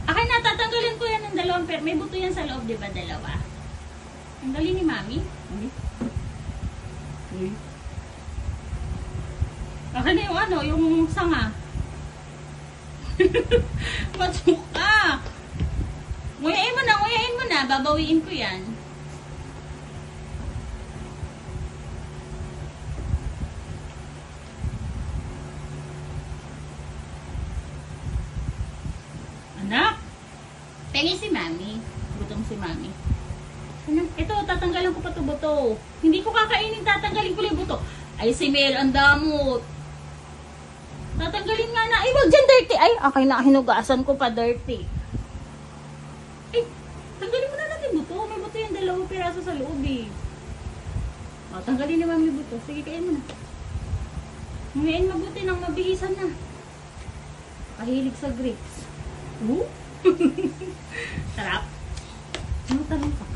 Akin na, tatanggalin ko yan ng dalawang pero may buto yan sa loob, di ba? Dalawa. Tanggalin ni Mami. Uy. Akin na yung ano, yung sanga. Matsuka. Nguyain mo na. Babawiin ko yan. Anak, pengi si Mami. Gutom si Mami. Anak, ito, tatanggalan ko pa ito buto. Hindi ko kakainin, tatanggalin ko lang yung buto. Ay, si Mel, ang damot. Tatanggalin nga na. Ay, wag dyan, dirty. Ay, okay na, hinugasan ko pa, dirty. Ay, tanggalin mo na natin buto. May buto yung dalawang piraso sa loob eh. O, tanggalin ni Mami buto. Sige, kain mo na. Ngayon, mabuti nang mabihisan na. Kahilig sa grapes. Sarap. Ano tanong ka?